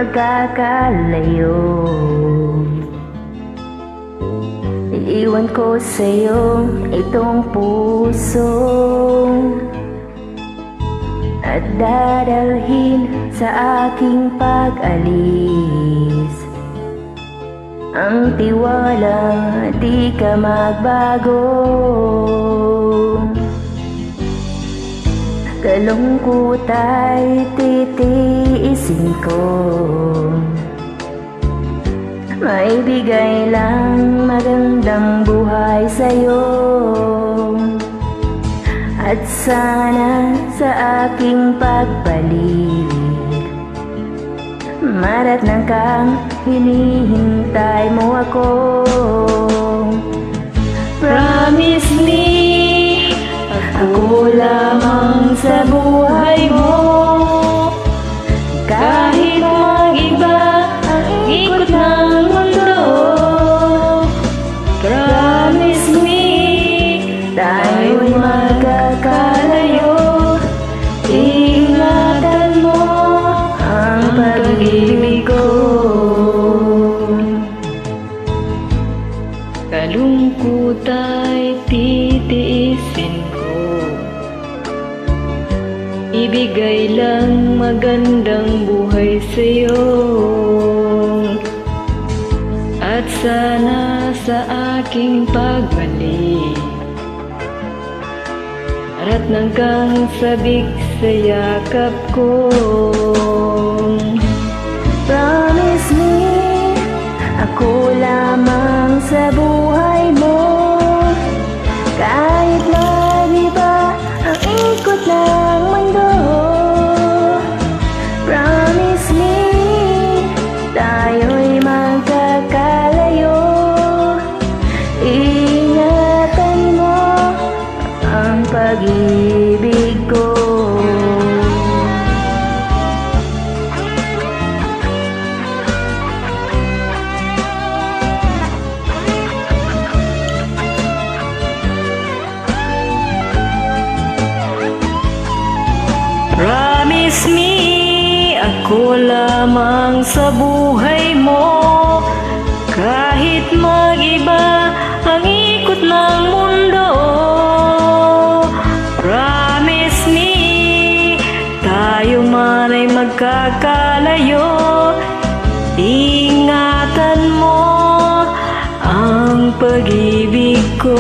magkakalayo. Iiwan ko sa'yo itong puso at dadalhin sa aking pag-alis ang tiwala di ka magbago. Kalungkot ay titiisin ko, maibigay lang magandang buhay sa'yo. At sana sa aking pagbalik maratnang kang hinihintay mo ako. Promise me, ako lamang sa buhay mo, kahit mag-iba ang ikot ng mundo. Promise me, tayo'y magkakalayo. Ingatan mo ang pag-ibig ko. Kalungkot ay titiisin ko, ibigay lang magandang buhay sa'yo. At sana sa aking pagbalik maratnang kang sabik sa yakap ko. Promise me, ako lamang sa buhay mo, kahit mag-iba ang ikot ng mundo. Promise me, tayo'y magkakalayo. Ingatan mo ang pag-ibig ko. Promise me, ako lamang sa buhay mo, kahit mag-iba ang ikot ng mundo. Promise me, tayo man ay magkakalayo. Ingatan mo ang pag-ibig ko.